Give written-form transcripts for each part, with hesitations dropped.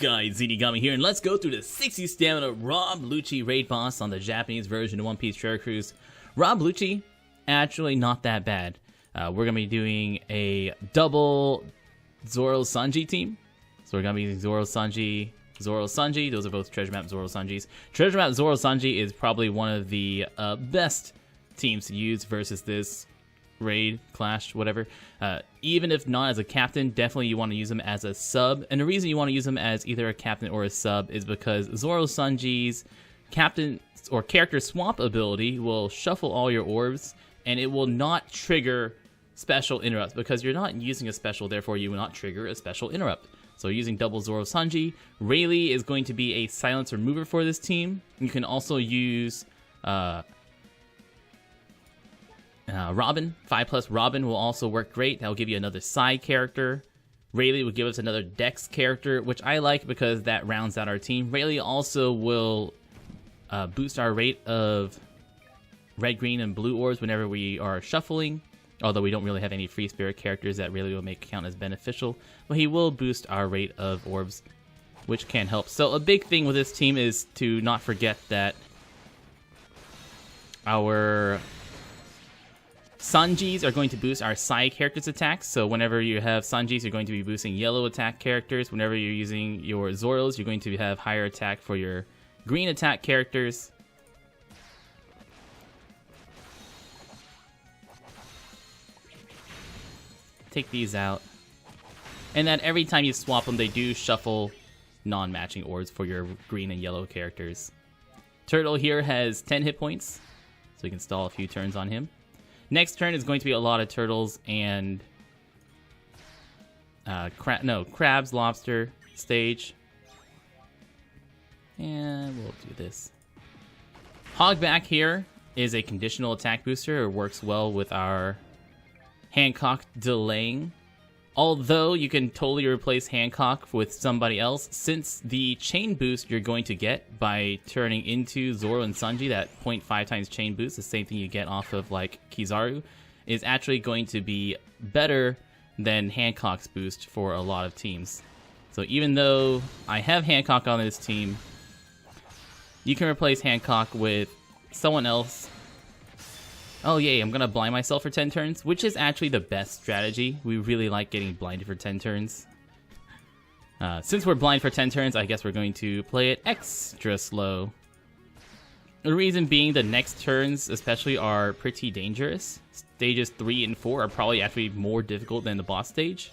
guys? Zeenigami here, and let's go through the 60 stamina Rob Lucci raid boss on the Japanese version of One Piece Treasure Cruise. Rob Lucci, actually not that bad. We're going to be doing a double Zoro Sanji team. So we're going to be using Zoro Sanji. Those are both Treasure Map Zoro Sanjis. Treasure Map Zoro Sanji is probably one of the best teams to use versus this raid, clash, whatever. Even if not as a captain, definitely you want to use him as a sub. And the reason you want to use him as either a captain or a sub is because Zoro Sanji's captain or character swap ability will shuffle all your orbs, and it will not trigger special interrupts because you're not using a special, therefore you will not trigger a special interrupt. So using double Zoro Sanji, Rayleigh is going to be a silence remover for this team. You can also use Robin. 5+ Robin will also work great. That will give you another side character. Rayleigh will give us another Dex character, which I like because that rounds out our team. Rayleigh also will boost our rate of red, green, and blue orbs whenever we are shuffling. Although we don't really have any free spirit characters that Rayleigh will make count as beneficial. But he will boost our rate of orbs, which can help. So a big thing with this team is to not forget that our Sanjis are going to boost our side characters' attacks. So whenever you have Sanjis, you're going to be boosting yellow attack characters. Whenever you're using your Zoros, you're going to have higher attack for your green attack characters. Take these out. And then every time you swap them, they do shuffle non-matching orbs for your green and yellow characters. Turtle here has 10 hit points, so we can stall a few turns on him. Next turn is going to be a lot of turtles and crabs, lobster stage. And we'll do this. Hogback here is a conditional attack booster. It works well with our Hancock delaying. Although you can totally replace Hancock with somebody else, since the chain boost you're going to get by turning into Zoro and Sanji, that 0.5 times chain boost, the same thing you get off of like Kizaru, is actually going to be better than Hancock's boost for a lot of teams. So even though I have Hancock on this team, you can replace Hancock with someone else. Oh yay, I'm gonna blind myself for 10 turns, which is actually the best strategy. We really like getting blinded for 10 turns. Since we're blind for 10 turns, I guess we're going to play it extra slow. The reason being the next turns especially are pretty dangerous. Stages 3 and 4 are probably actually more difficult than the boss stage.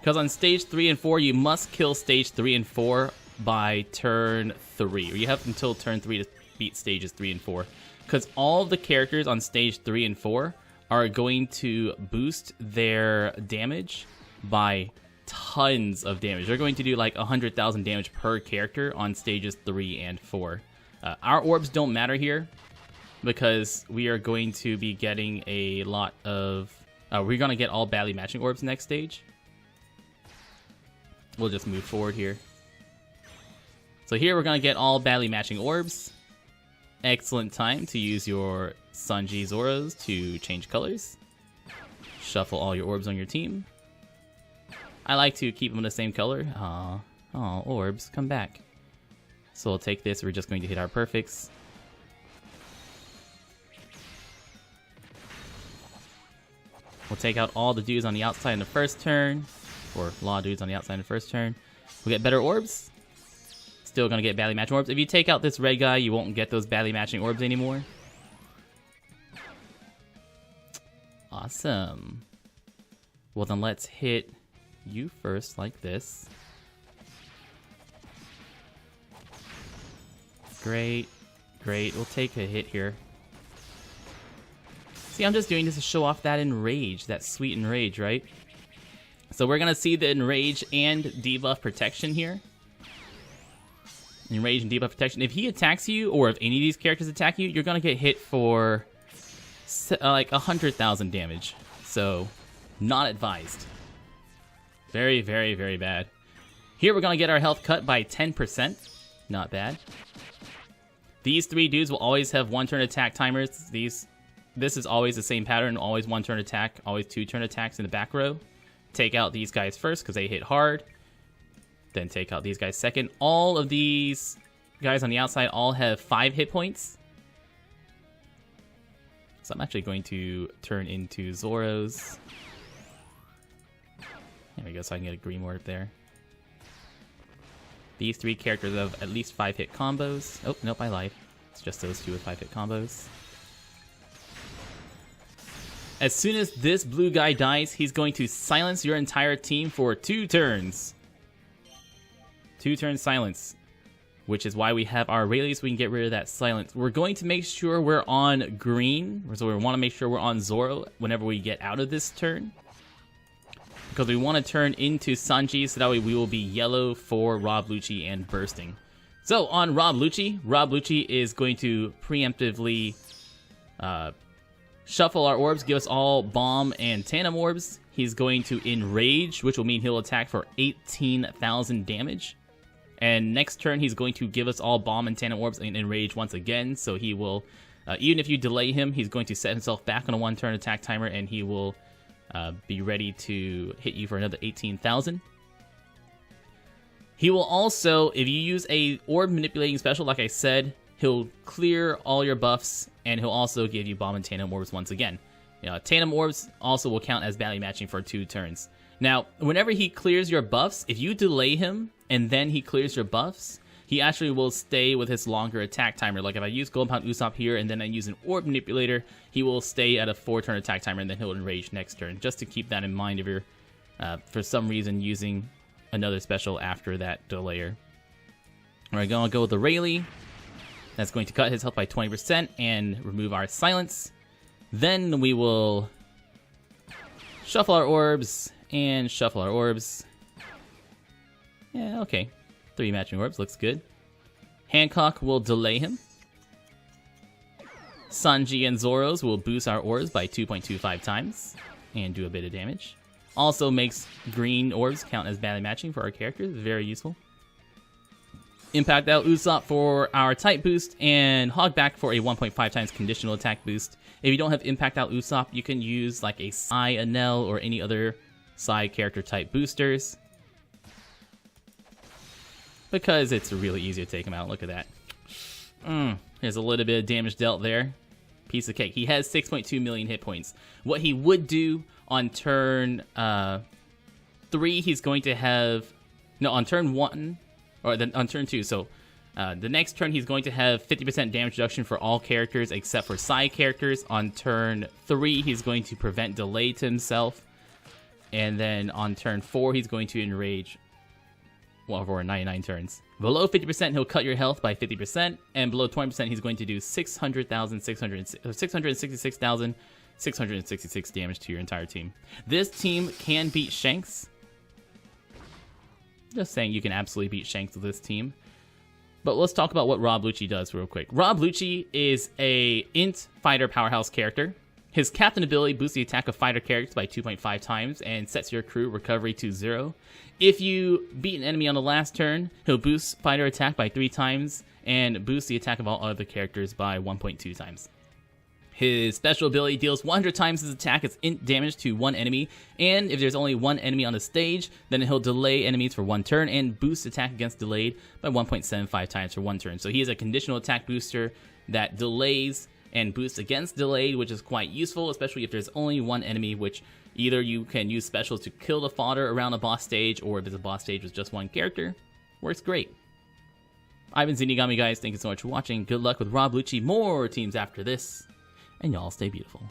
Because on stage 3 and 4, you must kill stage 3 and 4 by turn 3, or you have until turn 3 to beat stages 3 and 4, because all of the characters on stage 3 and 4 are going to boost their damage by tons of damage. They're going to do like 100,000 damage per character on stages 3 and 4. Our orbs don't matter here because we are going to be getting a lot of we're going to get all badly matching orbs next stage. We'll just move forward here. So here we're going to get all badly matching orbs. Excellent time to use your Sanji Zoros to change colors. Shuffle all your orbs on your team. I like to keep them the same color. Aw, orbs, come back. So we'll take this, we're just going to hit our perfects. We'll take out all the dudes on the outside in the first turn. Or a lot of dudes on the outside in the first turn. We'll get better orbs. Still gonna get badly matching orbs. If you take out this red guy, you won't get those badly matching orbs anymore. Awesome. Well then let's hit you first like this. Great. Great. We'll take a hit here. See, I'm just doing this to show off that enrage, that sweet enrage, right? So we're gonna see the enrage and debuff protection here. Enrage and debuff protection. If he attacks you, or if any of these characters attack you, you're gonna get hit for like 100,000 damage. So, not advised. Very, very, very bad. Here we're gonna get our health cut by 10%. Not bad. These three dudes will always have one-turn attack timers. This is always the same pattern. Always one-turn attack. Always two-turn attacks in the back row. take out these guys first because they hit hard. Then take out these guys second. All of these guys on the outside all have 5 hit points. So I'm actually going to turn into Zoro's. There we go, so I can get a green orb there. These 3 characters have at least 5 hit combos. Oh, nope, I lied. It's just those 2 with 5 hit combos. As soon as this blue guy dies, he's going to silence your entire team for 2 turns. 2 turn silence, which is why we have our Rayleigh, so we can get rid of that silence. We're going to make sure we're on green, so we want to make sure we're on Zoro whenever we get out of this turn, because we want to turn into Sanji, so that way we will be yellow for Rob Lucci and bursting. So on Rob Lucci is going to preemptively shuffle our orbs, give us all bomb and tandem orbs. He's going to enrage, which will mean he'll attack for 18,000 damage. And next turn, he's going to give us all bomb and tandem orbs and enrage once again. So he will, even if you delay him, he's going to set himself back on a 1-turn attack timer, and he will be ready to hit you for another 18,000. He will also, if you use a orb manipulating special, like I said, he'll clear all your buffs, and he'll also give you bomb and tandem orbs once again. Tandem orbs also will count as value matching for 2 turns. Now, whenever he clears your buffs, if you delay him and then he clears your buffs, he actually will stay with his longer attack timer. Like if I use Golden Pound Usopp here and then I use an Orb Manipulator, he will stay at a 4-turn attack timer and then he'll enrage next turn. Just to keep that in mind if you're, for some reason, using another special after that delayer. We're going to go with the Rayleigh. That's going to cut his health by 20% and remove our silence. Then we will shuffle our orbs and shuffle our orbs. Yeah, okay. 3 matching orbs, looks good. Hancock will delay him. Sanji and Zoro's will boost our orbs by 2.25 times and do a bit of damage. Also makes green orbs count as badly matching for our characters, very useful. Impact out Usopp for our type boost, and Hogback for a 1.5 times conditional attack boost. If you don't have Impact out Usopp, you can use like a Sai Anel or any other Sai character type boosters, because it's really easy to take him out. Look at that. There's a little bit of damage dealt there. Piece of cake. He has 6.2 million hit points. What he would do on turn 3, he's going to have... No, on turn 1... Or then on turn 2, so the next turn he's going to have 50% damage reduction for all characters except for Sai characters. On turn 3, he's going to prevent delay to himself. And then on turn 4, he's going to enrage, well, for 99 turns. Below 50%, he'll cut your health by 50. And below 20%, he's going to do 666,666 damage to your entire team. This team can beat Shanks. Just saying, you can absolutely beat Shanks with this team. But let's talk about what Rob Lucci does real quick. Rob Lucci is a int fighter powerhouse character. His captain ability boosts the attack of fighter characters by 2.5 times and sets your crew recovery to 0. If you beat an enemy on the last turn, he'll boost fighter attack by 3 times and boost the attack of all other characters by 1.2 times. His special ability deals 100 times his attack as int damage to one enemy, and if there's only one enemy on the stage, then he'll delay enemies for 1 turn and boost attack against delayed by 1.75 times for 1 turn. So he is a conditional attack booster that delays and boosts against delayed, which is quite useful, especially if there's only one enemy, which either you can use specials to kill the fodder around a boss stage, or if it's a boss stage with just one character. Works great. I've been Zeenigami, guys. Thank you so much for watching. Good luck with Rob Lucci. More teams after this. And y'all stay beautiful.